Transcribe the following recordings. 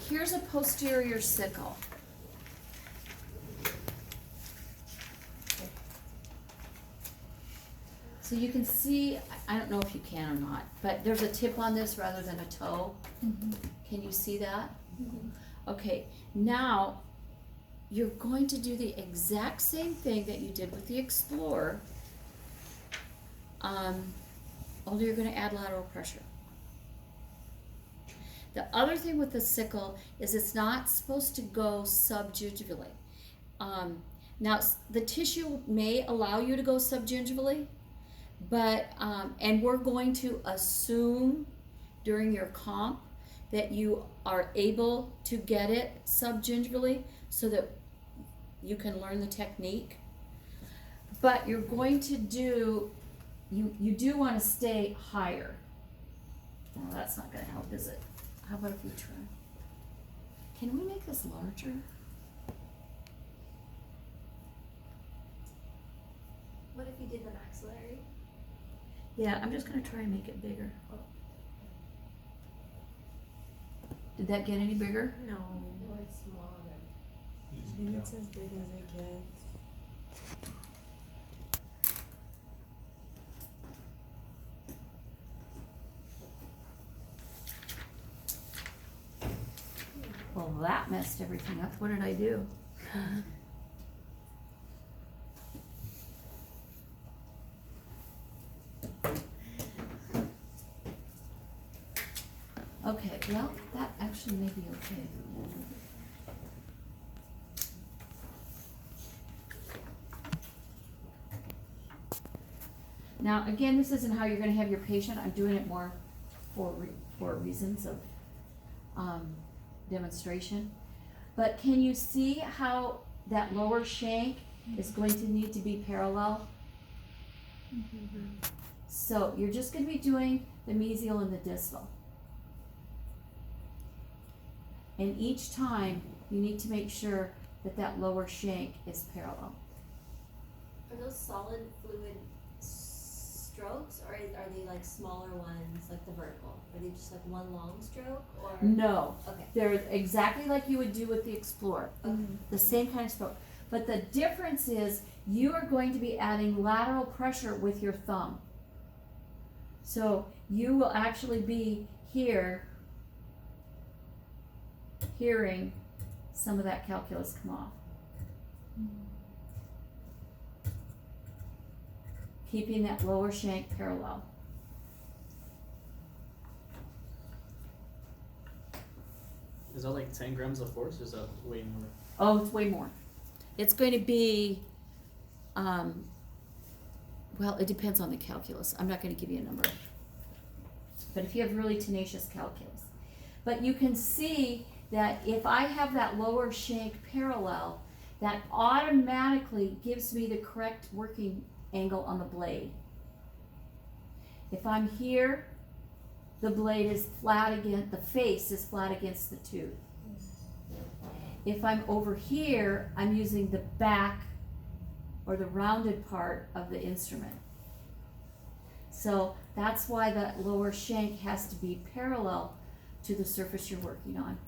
here's a posterior sickle. So you can see, I don't know if you can or not, but there's a tip on this rather than a toe. Mm-hmm. Can you see that? Mm-hmm. Okay, now you're going to do the exact same thing that you did with the Explorer, only you're going to add lateral pressure. The other thing with the sickle is it's not supposed to go subgingivally. Now, the tissue may allow you to go subgingivally, but, and we're going to assume during your comp that you are able to get it subgingivally so that you can learn the technique. But you're going to do, you do want to stay higher. Well, that's not going to help, is it? How about if we try? Can we make this larger? What if you did the maxillary? Yeah, I'm just going to try and make it bigger. Did that get any bigger? No. Or it's smaller. I think it's as big as it gets. Well, that messed everything up. What did I do? Okay, well, that actually may be okay. Now, again, this isn't how you're gonna have your patient. I'm doing it more for reasons of, demonstration. But can you see how that lower shank is going to need to be parallel? So you're just gonna be doing the mesial and the distal. And each time, you need to make sure that that lower shank is parallel. Are those solid fluid strokes, or are they like smaller ones, like the vertical? Are they just like one long stroke, or? No, Okay. they're exactly like you would do with the Explorer, Okay. the same kind of stroke. But the difference is you are going to be adding lateral pressure with your thumb. So you will actually be here, hearing some of that calculus come off. Keeping that lower shank parallel. Is that like 10 grams of force, or is that way more? Oh, it's way more. It's going to be, well, it depends on the calculus. I'm not going to give you a number. But if you have really tenacious calculus. But you can see that if I have that lower shank parallel, that automatically gives me the correct working angle on the blade. If I'm here, the blade is flat against, the face is flat against the tooth. If I'm over here, I'm using the back or the rounded part of the instrument. So that's why that lower shank has to be parallel to the surface you're working on.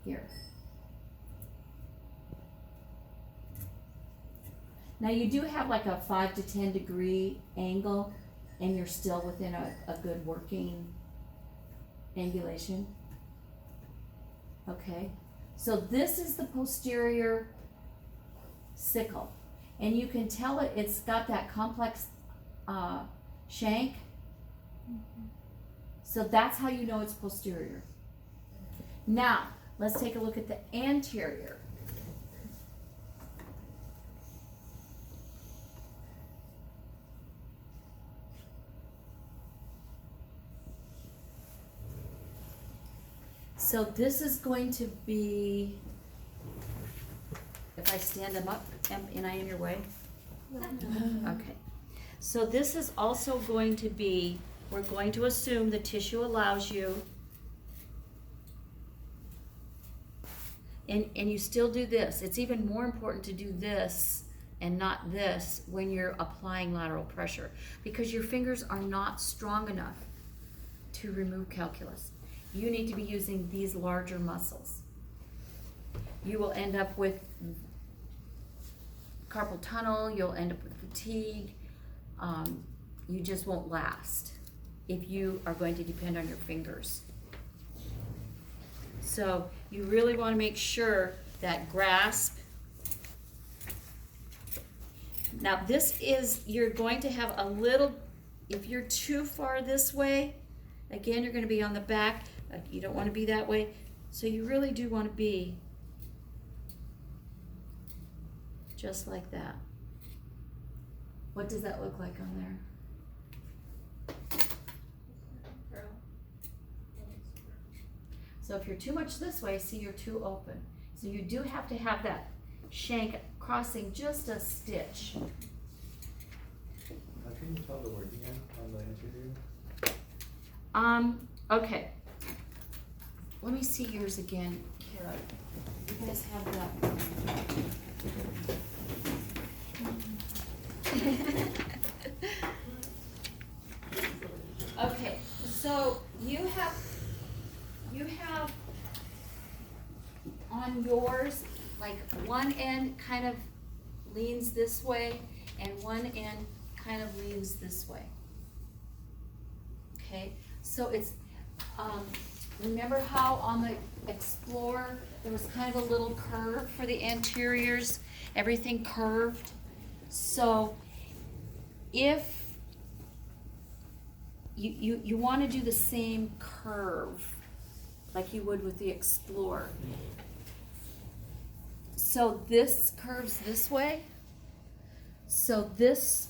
Here. Now you do have like a 5 to 10 degree angle, and you're still within a good working angulation. Okay, so this is the posterior sickle, and you can tell it's got that complex shank. So that's how you know it's posterior. Now, let's take a look at the anterior. So this is going to be, if I stand them up, am I in your way? Okay. So this is also going to be, we're going to assume the tissue allows you, and you still do this. It's even more important to do this and not this when you're applying lateral pressure, because your fingers are not strong enough to remove calculus. you need to be using these larger muscles. You will end up with carpal tunnel, you'll end up with fatigue, you just won't last if you are going to depend on your fingers. So you really want to make sure that grasp. Now this is, you're going to have a little, if you're too far this way, again, you're going to be on the back. You don't want to be that way. So you really do want to be just like that. What does that look like on there? So if you're too much this way, see, you're too open. So you do have to have that shank crossing just a stitch. How can you tell the word again on the anterior? Okay. Let me see yours again, Kara. You guys have that. Okay, so you have on yours, like one end kind of leans this way and one end kind of leans this way. Okay, so it's, remember how on the Explorer there was kind of a little curve for the anteriors, everything curved? So if you want to do the same curve like you would with the Explorer. So this curves this way. So this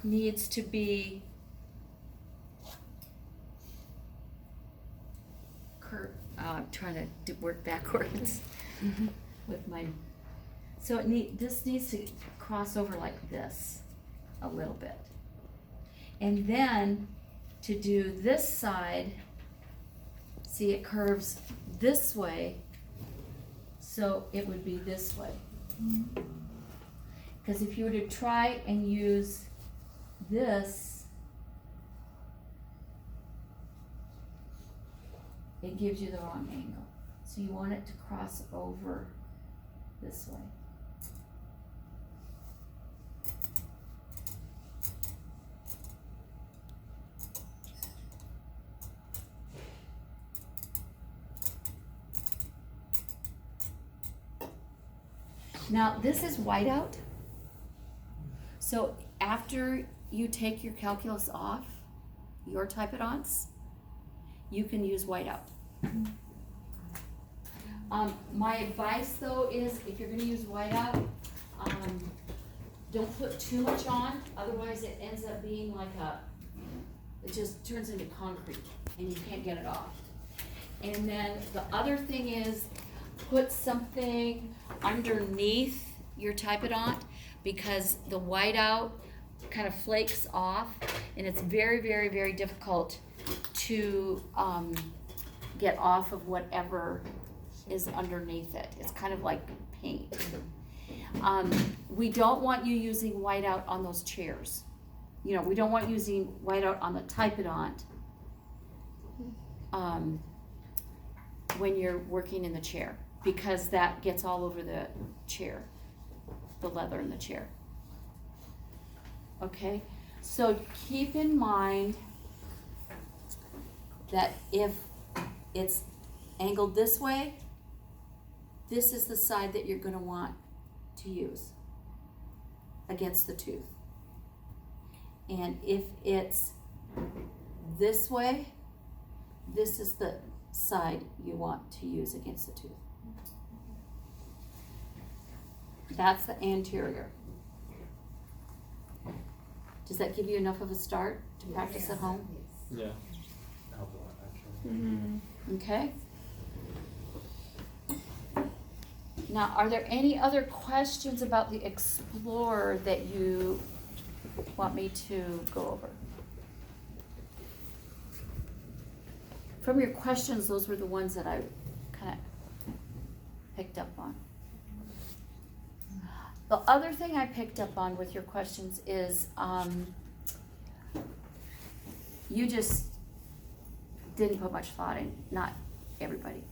needs to be I'm trying to work backwards with my. So this needs to cross over like this a little bit, and then to do this side. See, it curves this way, so it would be this way. Because if you were to try and use this, it gives you the wrong angle. So you want it to cross over this way. Now, this is whiteout. So after you take your calculus off, your Typodonts, you can use whiteout. My advice though is if you're gonna use whiteout, don't put too much on, otherwise it ends up being like it just turns into concrete and you can't get it off. And then the other thing is put something underneath your Typodont because the whiteout kind of flakes off and it's very, very, very difficult to get off of whatever is underneath it. It's kind of like paint. We don't want you using whiteout on those chairs. You know, we don't want using whiteout on the Typodont when you're working in the chair because that gets all over the chair, the leather in the chair. Okay, so keep in mind that if it's angled this way, this is the side that you're going to want to use against the tooth. And if it's this way, this is the side you want to use against the tooth. That's the anterior. Does that give you enough of a start to practice at home? Yeah. That helps a lot, actually. Okay. Now, are there any other questions about the Explorer that you want me to go over? From your questions, those were the ones that I kind of picked up on. The other thing I picked up on with your questions is you just didn't put much thought in not everybody.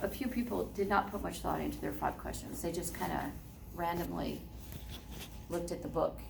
A few people did not put much thought into their 5 questions. They just kind of randomly looked at the book